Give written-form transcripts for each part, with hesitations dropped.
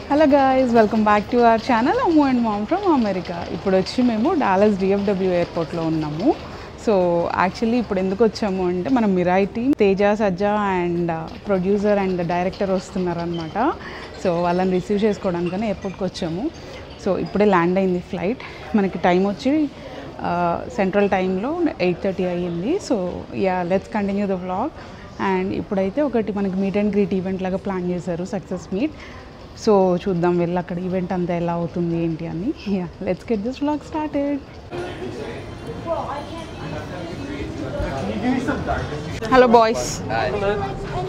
Hello guys, welcome back to our channel Ammu and mom from America. ఇప్పుడు వచ్చి మేము Dallas DFW ఎయిర్పోర్ట్లో ఉన్నాము. సో యాక్చువల్లీ ఇప్పుడు ఎందుకు వచ్చాము అంటే మనం Mirai team Teja Sajja and producer and director వస్తున్నారనమాట. సో వాళ్ళని రిసీవ్ చేసుకోవడానికని ఎయిర్పోర్ట్కి వచ్చాము. సో ఇప్పుడే ల్యాండ్ అయింది ఫ్లైట్. మనకి టైం వచ్చి సెంట్రల్ టైంలో 8:30 అయ్యింది. So yeah, let's continue the vlog. And ఇప్పుడైతే ఒకటి మనకి మీట్ అండ్ గ్రీట్ ఈవెంట్ లాగా ప్లాన్ చేశారు, సక్సెస్ మీట్. సో చూద్దాం వెళ్ళి అక్కడ ఈవెంట్ అంతా ఎలా అవుతుంది ఏంటి అని. Yeah, let's get this vlog started. Hello boys,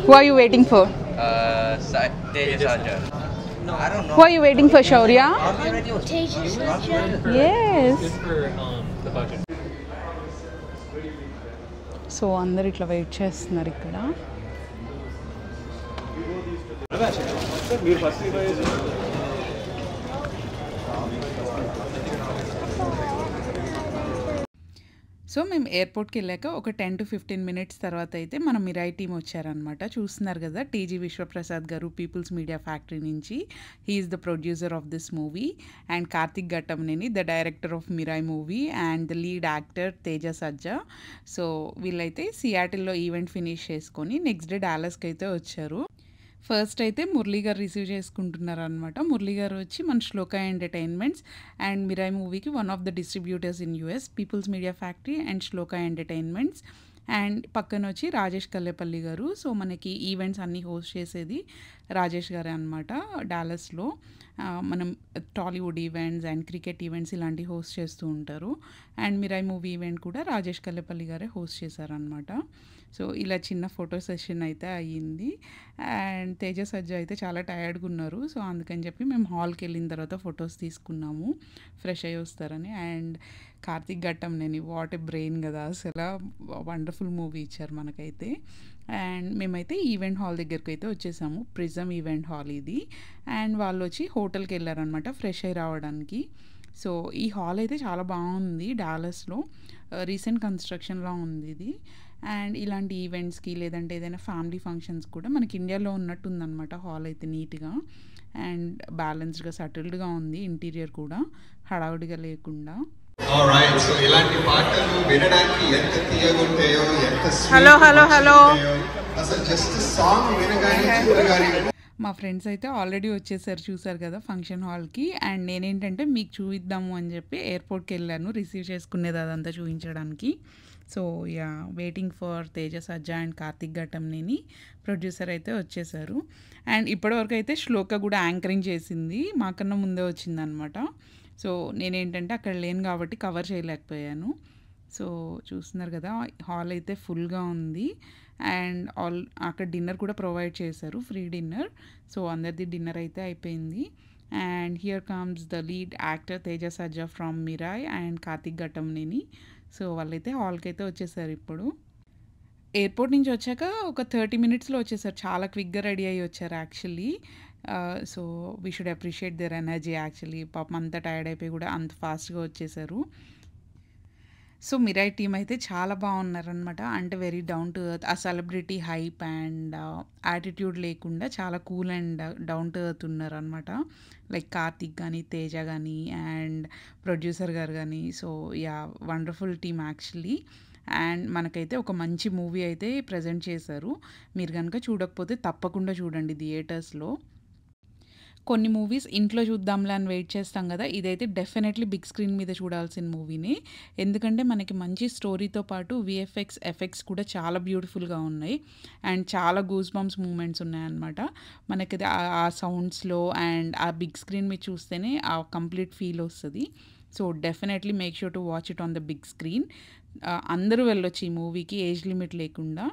who are you waiting for? Teja Sajja. I don't know. Who are you waiting for, Shaurya? Teja Sajja. Yes. Good for the budget. So అందరు ఇట్లా wait చేస్తున్నారు ఇక్కడ. So మేము ఎయిర్పోర్ట్కి వెళ్ళాక ఒక 10 to 15 minutes తర్వాత అయితే మన మిరాయి టీం వచ్చారనమాట. చూస్తున్నారు కదా, టీజీ విశ్వప్రసాద్ గారు పీపుల్స్ మీడియా ఫ్యాక్టరీ నుంచి. He is the producer of this movie. And Karthik Ghattamaneni the director of Mirai movie and the lead actor Teja Sajja. So వీళ్ళైతే సియాటిల్లో ఈవెంట్ ఫినిష్ చేసుకొని నెక్స్ట్ డే డాలస్కి అయితే వచ్చారు. ఫస్ట్ అయితే మురళీ గారు రిసీవ్ చేసుకుంటున్నారు అనమాట. మురళీ గారు వచ్చి మన శ్లోక ఎంటర్టైన్మెంట్స్ అండ్ మిరాయి మూవీకి one of the distributors in US, People's Media Factory and Shloka Entertainments. And పక్కన వచ్చి రాజేష్ కల్లేపల్లి గారు. సో మనకి ఈవెంట్స్ అన్నీ హోస్ట్ చేసేది రాజేష్ గారే అనమాట. డాలస్లో మనం Tollywood events and cricket events ఇలాంటివి హోస్ట్ చేస్తూ ఉంటారు. అండ్ మిరాయి మూవీ ఈవెంట్ కూడా రాజేష్ కల్లేపల్లి గారే హోస్ట్ చేశారనమాట. సో ఇలా చిన్న ఫోటో సెషన్ అయితే అయ్యింది. అండ్ తేజ సజ్జా అయితే చాలా టయర్డ్గా ఉన్నారు. సో అందుకని చెప్పి మేము హాల్కి వెళ్ళిన తర్వాత ఫొటోస్ తీసుకున్నాము, ఫ్రెష్ అయ్యి వస్తారని. And Karthik Ghattamaneni, what a brain కదా, అసలు వండర్ఫుల్ మూవీ ఇచ్చారు మనకైతే. అండ్ మేమైతే ఈవెంట్ హాల్ దగ్గరికి అయితే వచ్చేసాము. ప్రిజమ్ ఈవెంట్ హాల్ ఇది. అండ్ వాళ్ళు వచ్చి హోటల్కి వెళ్ళారనమాట ఫ్రెష్ అయ్యి రావడానికి. సో ఈ హాల్ అయితే చాలా బాగుంది, డాలస్లో రీసెంట్ కన్స్ట్రక్షన్లా ఉంది ఇది. అండ్ ఇలాంటి ఈవెంట్స్కి లేదంటే ఏదైనా ఫ్యామిలీ ఫంక్షన్స్ కూడా మనకి ఇండియాలో ఉన్నట్టు ఉందన్నమాట. హాల్ అయితే నీట్గా అండ్ బ్యాలెన్స్డ్గా సటిల్డ్గా ఉంది, ఇంటీరియర్ కూడా హడావుడిగా లేకుండా. Alright, so ఇలాంటి పాటలు వినడానికి ఎంత తీయగుంటాయో, ఎంత హలో హలో హలో అసలు జస్ట్ సాంగ్ వినగానే చూడగానే మా ఫ్రెండ్స్ అయితే ఆల్రెడీ వచ్చేసారు, చూసారు కదా ఫంక్షన్ హాల్కి. అండ్ నేనేంటంటే మీకు చూపిద్దాము అని చెప్పి ఎయిర్పోర్ట్కి వెళ్ళాను రిసీవ్ చేసుకునేది అదంతా చూపించడానికి. So yeah, waiting for Teja Sajja and Karthik Ghattamaneni producer అయితే వచ్చేసారు. అండ్ ఇప్పటివరకు అయితే శ్లోక కూడా యాంకరింగ్ చేసింది, మాకన్నా ముందే వచ్చిందనమాట. సో నేనేంటంటే అక్కడ లేను కాబట్టి కవర్ చేయలేకపోయాను. సో చూస్తున్నారు కదా, హాల్ అయితే ఫుల్గా ఉంది. అండ్ అక్కడ డిన్నర్ కూడా ప్రొవైడ్ చేశారు, ఫ్రీ డిన్నర్. సో అందరిది డిన్నర్ అయితే అయిపోయింది. And here comes the lead actor Teja Sajja from Mirai and Karthik Ghattamaneni. So వాళ్ళైతే హాల్కి అయితే వచ్చేసారు. ఇప్పుడు ఎయిర్పోర్ట్ నుంచి వచ్చాక ఒక 30 minutesలో వచ్చేసారు, చాలా క్విక్గా రెడీ అయ్యి వచ్చారు actually. So we should appreciate there energy actually. పాపం అంతా టైర్డ్ అయిపోయి కూడా అంత ఫాస్ట్గా వచ్చేసారు. సో మిరాయి టీం అయితే చాలా బాగున్నారనమాట. అంటే వెరీ డౌన్ టు ఎర్త్, ఆ సెలబ్రిటీ హైప్ అండ్ యాటిట్యూడ్ లేకుండా చాలా cool and down to earth ఉన్నారనమాట. లైక్ కార్తిక్ కానీ, తేజ కానీ అండ్ ప్రొడ్యూసర్ గారు కానీ. So yeah, wonderful team actually. And మనకైతే ఒక మంచి మూవీ అయితే ప్రజెంట్ చేశారు. మీరు కనుక చూడకపోతే తప్పకుండా చూడండి థియేటర్స్లో. కొన్ని మూవీస్ ఇంట్లో చూద్దాంలే అని వెయిట్ చేస్తాం కదా, ఇదైతే డెఫినెట్లీ బిగ్ స్క్రీన్ మీద చూడాల్సిన మూవీనే. ఎందుకంటే మనకి మంచి స్టోరీతో పాటు విఎఫ్ఎక్స్ ఎఫెక్ట్స్ కూడా చాలా బ్యూటిఫుల్గా ఉన్నాయి. అండ్ చాలా గూస్ బంప్స్ మూమెంట్స్ ఉన్నాయన్నమాట. మనకి ఆ సౌండ్స్లో అండ్ ఆ బిగ్ స్క్రీన్ మీద చూస్తేనే ఆ కంప్లీట్ ఫీల్ వస్తుంది. So definitely make sure to watch it on the big screen. అందరూ వెళ్ళొచ్చు ఈ మూవీకి, ఏజ్ లిమిట్ లేకుండా.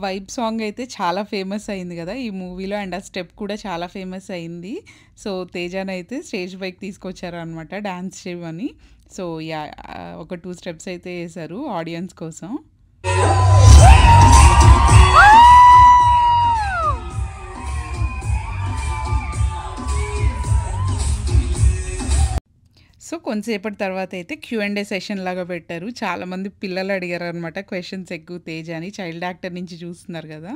వైబ్ సాంగ్ అయితే చాలా ఫేమస్ అయింది కదా ఈ మూవీలో. అండ్ ఆ స్టెప్ కూడా చాలా ఫేమస్ అయింది. సో తేజాని అయితే స్టేజ్ పైకి తీసుకొచ్చారు అనమాట డాన్స్ చేయమని. సో యా, ఒక 2 steps అయితే వేశారు ఆడియన్స్ కోసం. సో కొంతసేపటి తర్వాత అయితే Q&A సెషన్ లాగా పెట్టారు. చాలామంది పిల్లలు అడిగారు అనమాట క్వశ్చన్స్ ఎక్కువ. తేజ అని చైల్డ్ యాక్టర్ నుంచి చూస్తున్నారు కదా.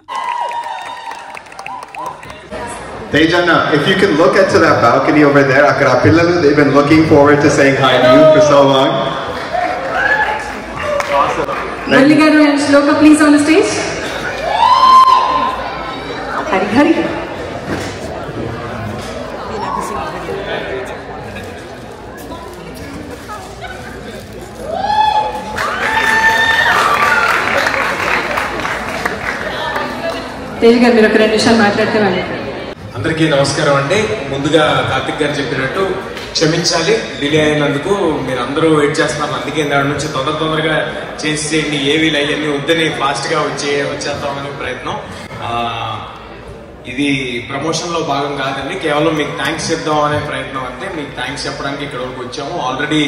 Tejana, if you can look into that balcony over there, Akkada Pillalu, they've been looking forward to saying hi to you for so long. Murali garu and Shloka, please on the stage. Hari Hari. Tej గారు మీరు ఒక 2 నిమిషాలు మాట్లాడితే అందరికీ నమస్కారం అండి. ముందుగా కార్తిక్ గారు చెప్పినట్టు క్షమించాలి డిలే అయినందుకు. మీరు అందరూ వెయిట్ చేస్తున్నారు, అందుకే దాని నుంచి తొందరగా చేసేయండి, ఏవి అయ్యన్నీ వద్దని ఫాస్ట్గా వచ్చేద్దామనే ప్రయత్నం. ఇది ప్రమోషన్లో భాగం కాదండి, కేవలం మీకు థ్యాంక్స్ చెప్దాం అనే ప్రయత్నం అంతే. మీకు థ్యాంక్స్ చెప్పడానికి ఇక్కడ వరకు వచ్చాము. ఆల్రెడీ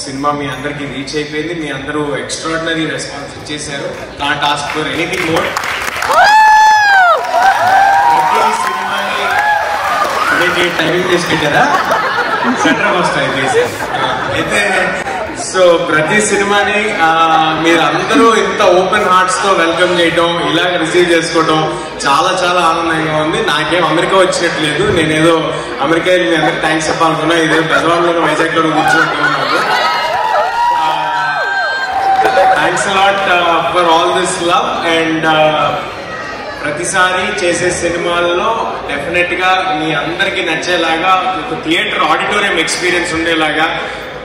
సినిమా మీ అందరికీ రీచ్ అయిపోయింది, మీ అందరూ ఎక్స్ట్రాడినరీ రెస్పాన్స్ ఇచ్చేసారు. Can't ask for anything more. Timing చేసి పెట్టారా సెంటర్ వస్తాయి అయితే. సో ప్రతి సినిమాని మీరు అందరూ ఇంత ఓపెన్ హార్ట్స్ తో వెల్కమ్ చేయడం, ఇలా రిసీవ్ చేసుకోవడం చాలా చాలా ఆనందంగా ఉంది. నాకేం అమెరికా వచ్చినట్లేదు, నేనేదో అమెరికా వెళ్ళి మీ అందరికి థ్యాంక్స్ చెప్పాలనుకున్నా, ఇదే పెద్దవాళ్ళలో వైజాగ్ లో కూర్చున్నట్టు. Thanks a lot for all this love. And ప్రతిసారి చేసే సినిమాల్లో డెఫినెట్ గా మీ అందరికి నచ్చేలాగా, ఒక థియేటర్ ఆడిటోరియం ఎక్స్పీరియన్స్ ఉండేలాగా,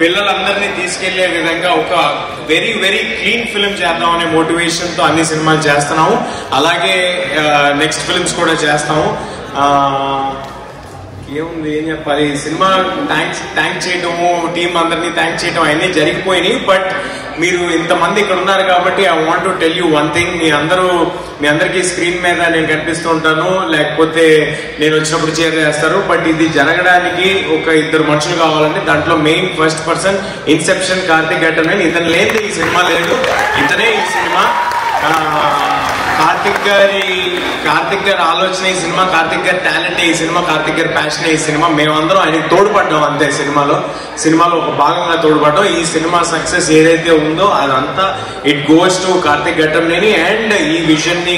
పిల్లలందరినీ తీసుకెళ్లే విధంగా ఒక వెరీ వెరీ క్లీన్ ఫిల్మ్ చేద్దాం అనే మోటివేషన్ తో అన్ని సినిమాలు చేస్తున్నాము. అలాగే నెక్స్ట్ ఫిల్మ్స్ కూడా చేస్తాము. ఏముంది ఏం చెప్పాలి, సినిమా థ్యాంక్ చేయటము, టీం అందరినీ థ్యాంక్ చేయటం అవన్నీ జరిగిపోయినాయి. బట్ మీరు ఇంతమంది ఇక్కడ ఉన్నారు కాబట్టి I want to tell you one thing. మీ అందరికీ స్క్రీన్ మీద నేను కనిపిస్తూ ఉంటాను, లేకపోతే నేను వచ్చినప్పుడు షేర్ చేస్తారు. బట్ ఇది జరగడానికి ఒక 2 మనుషులు కావాలంటే దాంట్లో మెయిన్ ఫస్ట్ పర్సన్ ఇన్సెప్షన్ కార్తిక్ ఘట్టన్. ఇతను లేదు ఈ సినిమా లేదు, ఇతనే ఈ సినిమా. కార్తిక్ గారి ఆలోచన ఈ సినిమా, కార్తిక్ గారి టాలెంట్ ఈ సినిమా, కార్తిక్ గారి ప్యాషన్ ఈ సినిమా. మేమందరం ఆయనకి తోడ్పడ్డాం అంతే. సినిమాలో ఒక భాగంగా తోడ్పడ్డాం. ఈ సినిమా సక్సెస్ ఏదైతే ఉందో అదంతా it goes to Karthik Ghattamaneni. And ఈ విజన్ ని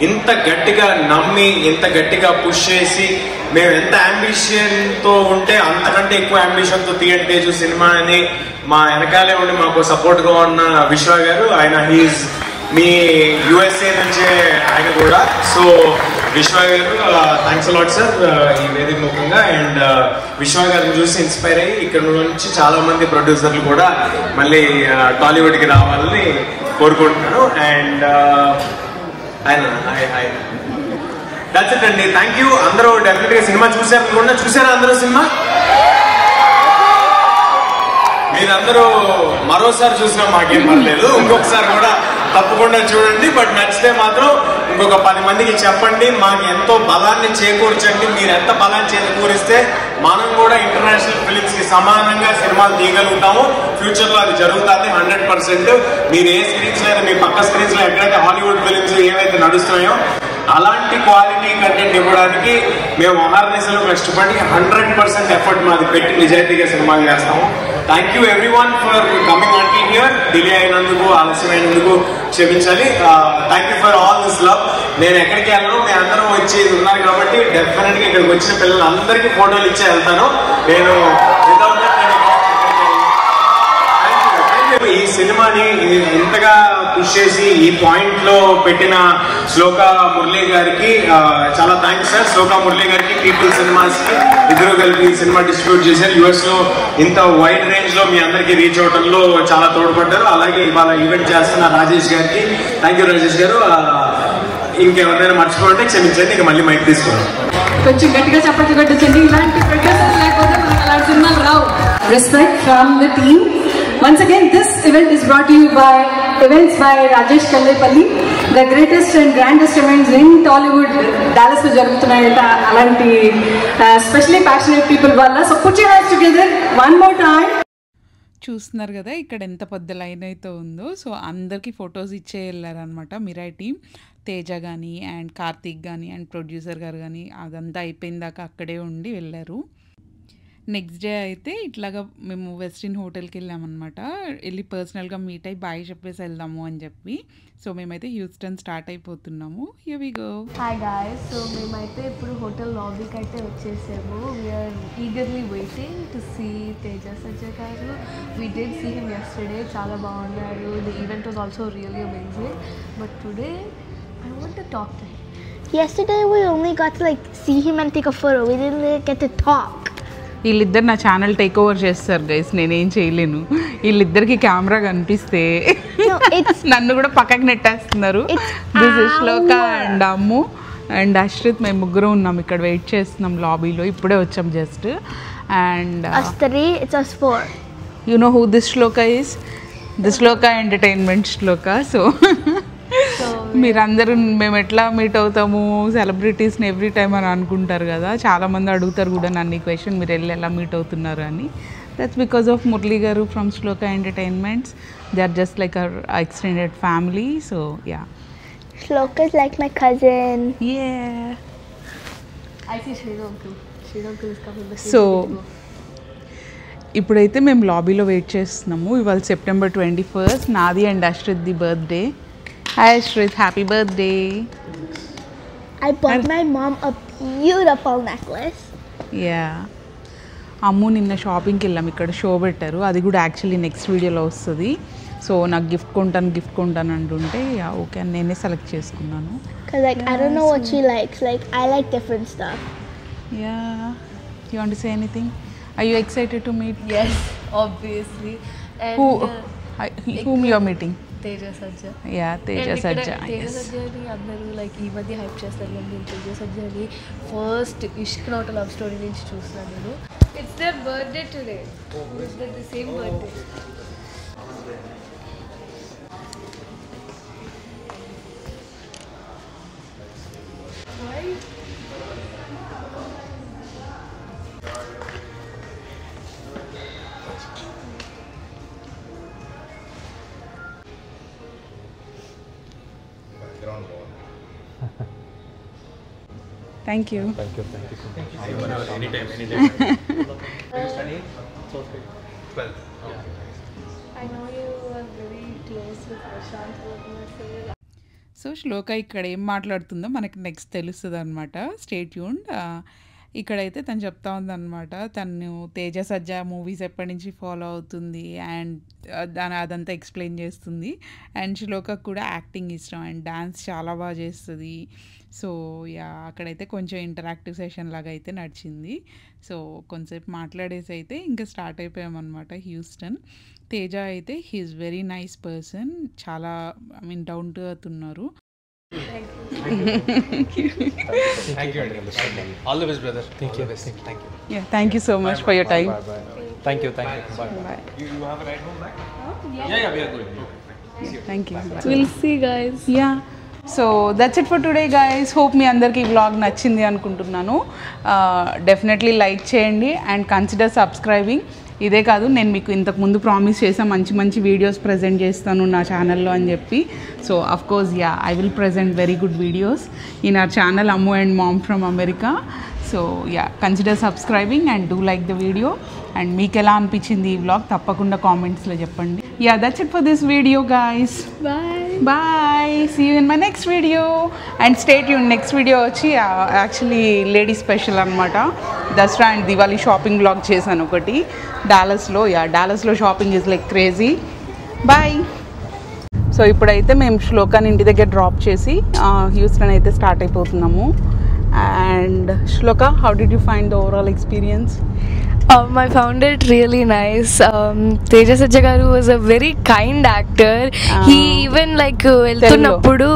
ఇంత గట్టిగా నమ్మి, ఇంత గట్టిగా పుష్ చేసి, మేము ఎంత అంబిషన్ తో ఉంటే అంతకంటే ఎక్కువ అంబిషన్ తో తీయండి తేజు సినిమా అని మా వెనకాలే ఉండి మాకు సపోర్ట్ గా ఉన్న విశ్వ గారు, ఆయన హీఈస్ మీ యుఎస్ఏ నుంచే ఆయన కూడా. సో విశ్వ గారు థ్యాంక్స్ అలాట్ సార్ ఈ వేదిక ముఖ్యంగా. అండ్ విశ్వ గారిని చూసి ఇన్స్పైర్ అయ్యి ఇక్కడ నుంచి చాలా మంది ప్రొడ్యూసర్లు కూడా మళ్ళీ టాలీవుడ్ కి రావాలని కోరుకుంటున్నాను. అండ్ ఆయన దట్స్ ఇట్ అండి. Thank you. అందరూ డెఫినెట్ గా సినిమా చూసారా అందరూ సినిమా? మీరందరూ మరోసారి చూసినా మాకేం పర్లేదు, ఇంకొకసారి కూడా తప్పకుండా చూడండి. బట్ నచ్చితే మాత్రం ఇంకొక 10 మందికి చెప్పండి, మాకు ఎంతో బలాన్ని చేకూర్చండి. మీరు ఎంత బలాన్ని చేకూరిస్తే మనం కూడా ఇంటర్నేషనల్ ఫిలిమ్స్ కి సమానంగా సినిమాలు తీయగలుగుతాము. ఫ్యూచర్ లో అది జరుగుతుంది 100%. మీరు ఏ స్క్రీన్స్ లేదా మీ పక్క స్క్రీన్స్ లో ఎక్కడైతే హాలీవుడ్ ఫిలిమ్స్ ఏవైతే నడుస్తున్నాయో అలాంటి క్వాలిటీ కంటెంట్ ఇవ్వడానికి మేము అహర్నిశలు కష్టపడి 100% ఎఫర్ట్ మాది పెట్టి నిజాయితీగా సినిమాలు చేస్తాము. Thank you everyone for coming until here. Delay అయినందుకు, ఆలస్యమైనందుకు క్షమించాలి. Thank you for all this love. నేను ఎక్కడికి వెళ్ళను, మీ అందరూ వచ్చి ఉన్నారు కాబట్టి డెఫినెట్ గా ఇక్కడికి వచ్చిన పిల్లలందరికీ ఫోటోలు ఇచ్చే వెళ్తాను. నేను ఈ సినిమాని ఇంతగా పుష్ చేసి ఈ పాయింట్ లో పెట్టిన శ్లోకా మురళి గారికి చాలా థ్యాంక్స్ సార్. శ్లోకా మురళి గారికి, పీపుల్ సినిమాస్ కి ఇద్దరు కలిపి సినిమా డిస్ట్రిబ్యూట్ చేశారు. యుఎస్ లో ఇంత వైడ్ రేంజ్ లో మీ అందరికి రీచ్ అవడంలో చాలా తోడ్పడ్డారు. అలాగే ఇవాళ ఈవెంట్ చేస్తున్న రాజేష్ గారికి థ్యాంక్ యూ రాజేష్ గారు. ఇంకెవరైనా మర్చిపోతే క్షమించండి, ఇక మళ్ళీ మైక్ తీసుకోండి. కొంచెం గట్టిగా చప్పట్లు కొట్టించండి. ఇలాంటి ప్రొడ్యూసర్స్ లేకపోతే మనకు అలాంటి సినిమాలు రావు. Respect from the team. Once again, this event is brought to you by events by Rajesh Kallepalli, the greatest and grandest events in Tollywood. Dallas lo jarugutunnayanta alanti especially passionate people valla. So put your hands together one more time. చూస్తున్నారు కదా ఇక్కడ ఎంత పెద్ద line అయితే ఉందో. So అందరికీ photos ఇచ్చే వెళ్ళారనమాట Mirai team. Teja కానీ అండ్ కార్తీక్ కానీ అండ్ ప్రొడ్యూసర్ గారు కానీ అదంతా అయిపోయిన దాకా అక్కడే ఉండి వెళ్ళారు. నెక్స్ట్ డే అయితే ఇట్లాగా మేము వెస్టిన్ హోటల్కి వెళ్ళామన్నమాట. వెళ్ళి పర్సనల్గా మీట్ అయ్యి బాయ్ చెప్పేసి వెళ్దాము అని చెప్పి. సో మేమైతే హ్యూస్టన్ స్టార్ట్ అయిపోతున్నాము. Here we go. Hi guys, so మేమైతే ఇప్పుడు హోటల్ లాబీకి అయితే వచ్చేసాము. We are eagerly waiting to see Teja Sajja garu. We did see him yesterday, చాలా బాగున్నారు. The event was also really amazing. But today I want to talk to him. Yesterday we only got to like see him and take a photo. We didn't really get to talk. వీళ్ళిద్దరు నా channel take over చేస్తారు guys, నేనేం చేయలేను. వీళ్ళిద్దరికి camera కనిపిస్తే నన్ను కూడా పక్కకి నెట్టేస్తున్నారు. This is Shloka and Ammu and Ashrith, మేము ముగ్గురు ఉన్నాం ఇక్కడ వెయిట్ చేస్తున్నాం లాబీలో. ఇప్పుడే వచ్చాం just. And Us three, it's us four. You know who this Shloka is? This Shloka entertainment Shloka. So మీరందరూ మేము ఎట్లా మీట్ అవుతాము సెలబ్రిటీస్ని ఎవ్రీ టైమ్ అని అనుకుంటారు కదా, చాలామంది అడుగుతారు కూడా నన్ను ఈ క్వశ్చన్, మీరు వెళ్ళి ఎలా మీట్ అవుతున్నారు అని. That's because of Murali garu from Shloka Entertainments. They are just like our extended family. So yeah, Shloka is like my cousin. yeah. I see Sridhar uncle. Sridhar uncle is coming. So ఇప్పుడైతే మేము లాబీలో wait చేస్తున్నాము. ఇవాళ September 21st, నాది and Ashrith ది birthday. Hi Ashrith, happy birthday. I bought my mom a beautiful necklace. Yeah, Ammu నిన్న షాపింగ్కి వెళ్ళాం, ఇక్కడ షో పెట్టారు, అది కూడా యాక్చువల్లీ నెక్స్ట్ వీడియోలో వస్తుంది. సో నాకు గిఫ్ట్ కొంటాను అంటుంటే యా ఓకే అని నేనే సెలెక్ట్ చేసుకున్నాను. Cause like I don't know what she likes. Like I like different stuff. Yeah, you want to say anything? Are you excited to meet? Yes, obviously. And whom you are meeting? Teja Sajja. Yeah, Teja Sajja. Teja Yes. Sajja ni andaru like ee madhya hype చేస్తారు. నేను Teja Sajja ni first Ishq Not a Love Story నుంచి చూస్తున్నాను నేను. It's their birthday today. It's the same birthday. Thank you. Anytime. I know you are very close with Prashant. So Shloka ఇక్కడ ఏం మాట్లాడుతుందో మనకి next తెలుస్తుంది అనమాట. Stay tuned. ఇక్కడైతే తను చెప్తా ఉందన్నమాట, తను తేజ సజ్జా మూవీస్ ఎప్పటి నుంచి ఫాలో అవుతుంది అండ్ అదంతా ఎక్స్ప్లెయిన్ చేస్తుంది. అండ్ శ్లోకకు కూడా యాక్టింగ్ ఇష్టం అండ్ డాన్స్ చాలా బాగా చేస్తుంది. సో యా, అక్కడైతే కొంచెం ఇంటరాక్టివ్ సెషన్ లాగా అయితే నడిచింది. సో కొంచెంసేపు మాట్లాడేసి అయితే ఇంకా స్టార్ట్ అయిపోయామన్నమాట హ్యూస్టన్. తేజ అయితే హీఈస్ వెరీ నైస్ పర్సన్, చాలా డౌన్ టు ఎర్త్ ఉన్నారు. All the best, brother. Thank you. Yeah, thank you so much for your time. Thank you. Bye. Bye. You have a ride home back? Yeah, we are going. Thank you. Bye. We'll see, guys. Yeah. So that's it for today guys. Hope మీ అందరికీ ఈ vlog నచ్చింది అనుకుంటున్నాను. Definitely like చేయండి and consider subscribing. ఇదే కాదు, నేను మీకు ఇంతకుముందు ప్రామిస్ చేసా మంచి వీడియోస్ ప్రజెంట్ చేస్తాను నా ఛానల్లో అని చెప్పి. So of course yeah, I will present very good videos in our channel Ammu and mom from America. So yeah, consider subscribing and do like the video. And మీకు ఎలా అనిపించింది ఈ వ్లాగ్ తప్పకుండా కామెంట్స్లో చెప్పండి. Yeah, that's it for this video guys. Bye, see you in my next video and stay tune. Next video వచ్చి actually lady special అనమాట. Dasara and Diwali shopping vlog చేశాను ఒకటి డాలస్లో. డాలస్లో shopping is like crazy. Boy. So ఇప్పుడైతే మేము శ్లోకాని ఇంటి దగ్గర డ్రాప్ చేసి హ్యూస్టన్ అయితే స్టార్ట్ అయిపోతున్నాము. And Shloka, how did you find the overall experience? I found it really nice. Teja Sajja garu was a very kind actor. He even like వెళ్తున్నప్పుడు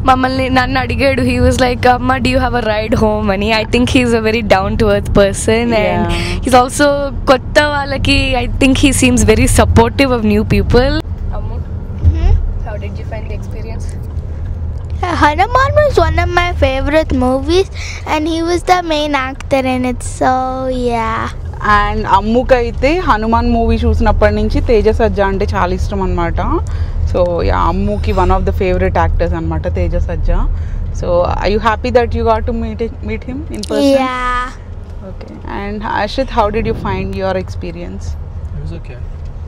మమ్మల్ని నన్ను అడిగాడు. He was like, Amma, do you have a ride home అని. I think he's a very down to earth person and he's also కొత్త వాళ్ళకి I think he seems very supportive of new people. Ammu, how did you find the experience? Hanuman was one of my favorite movies and he was the main actor in it, so yeah. And అమ్ముకి అయితే Hanuman movie చూసినప్పటి నుంచి తేజ సజ్జా అంటే చాలా ఇష్టం అనమాట. So అమ్ముకి one of the favourite actors అనమాట Teja Sajja. So I you happy that you got to meet him in person? Yeah. Okay. And Harshith, how did you find your experience? It was okay.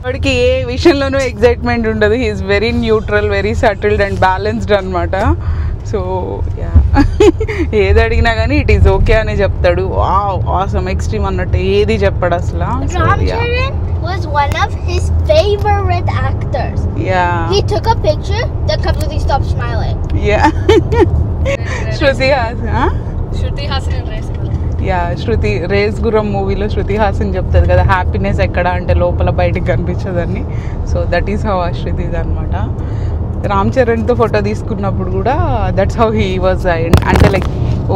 వాడికి ఏ విషయంలోనూ ఎగ్జైట్మెంట్ ఉండదు. He's very neutral, very settled and balanced అనమాట. So yeah, ఏది అడిగినా కానీ it is okay అని చెప్తాడు. వావ్, ఆసమ్, ఎక్స్ట్రీమ్ అన్నట్టు ఏది చెప్పాడు అసలు. Ram Charan was one of his favorite actors. Yeah. He took a picture, then completely stopped smiling. Yeah. Shruti Haasan. Shruti Haasan race Shruti race గుర్రం మూవీలో శృతి హాసన్ చెప్తుంది కదా, హ్యాపీనెస్ ఎక్కడ అంటే లోపల బయటికి కనిపించదని. So that is how Ashruti అనమాట. రామ్ చరణ్తో ఫోటో తీసుకున్నప్పుడు కూడా దట్స్ హౌ హీ వాజ్. అంటే లైక్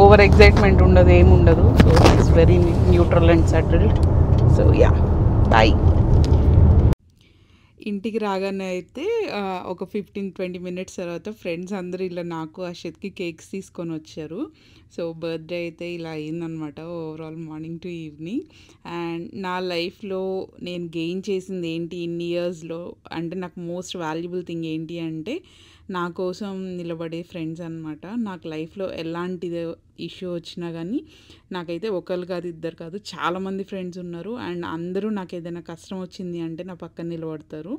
ఓవర్ ఎగ్జైట్మెంట్ ఉండదు, ఏముండదు. So it's very neutral and settled. So yeah, bye. ఇంటికి రాగానే అయితే ఒక 15-20 మినిట్స్ తర్వాత ఫ్రెండ్స్ అందరూ ఇలా నాకు అషిత్కి కేక్స్ తీసుకొని వచ్చారు. సో బర్త్డే అయితే ఇలా అయిందనమాట overall morning to evening. And నా లైఫ్లో నేను గెయిన్ చేసింది ఏంటి ఇన్ని ఇయర్స్లో అంటే నాకు మోస్ట్ వాల్యుబుల్ థింగ్ ఏంటి అంటే నా కోసం నిలబడే ఫ్రెండ్స్ అనమాట. నాకు లైఫ్లో ఎలాంటి ఇష్యూ వచ్చినా కానీ నాకైతే ఒకరు కాదు, ఇద్దరు కాదు, చాలామంది ఫ్రెండ్స్ ఉన్నారు. అండ్ అందరూ నాకు ఏదైనా కష్టం వచ్చింది అంటే నా పక్కన నిలబడతారు.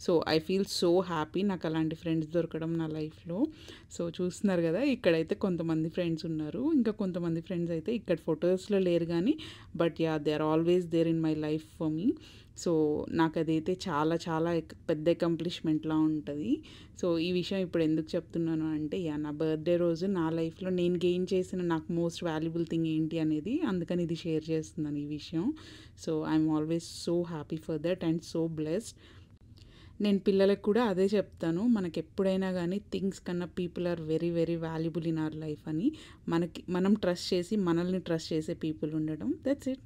So I feel so happy నాకు అలాంటి ఫ్రెండ్స్ దొరకడం నా లైఫ్లో. సో చూస్తున్నారు కదా, ఇక్కడైతే కొంతమంది ఫ్రెండ్స్ ఉన్నారు, ఇంకా కొంతమంది ఫ్రెండ్స్ అయితే ఇక్కడ ఫొటోస్లో లేరు కానీ but yeah, they are always there in my life for me. సో నాకు అదైతే చాలా చాలా పెద్ద అకంప్లిష్మెంట్లా ఉంటుంది. సో ఈ విషయం ఇప్పుడు ఎందుకు చెప్తున్నాను అంటే యా, నా బర్త్డే రోజు నా లైఫ్లో నేను గెయిన్ చేసిన నాకు మోస్ట్ వాల్యుబుల్ థింగ్ ఏంటి అనేది, అందుకని ఇది షేర్ చేస్తున్నాను ఈ విషయం. So I'm always so happy for that and so blessed. నేను పిల్లలకు కూడా అదే చెప్తాను, మనకి ఎప్పుడైనా కానీ థింగ్స్ కన్నా people are very very valuable in our life అని. మనం ట్రస్ట్ చేసి మనల్ని ట్రస్ట్ చేసే పీపుల్ ఉండడం. That's it.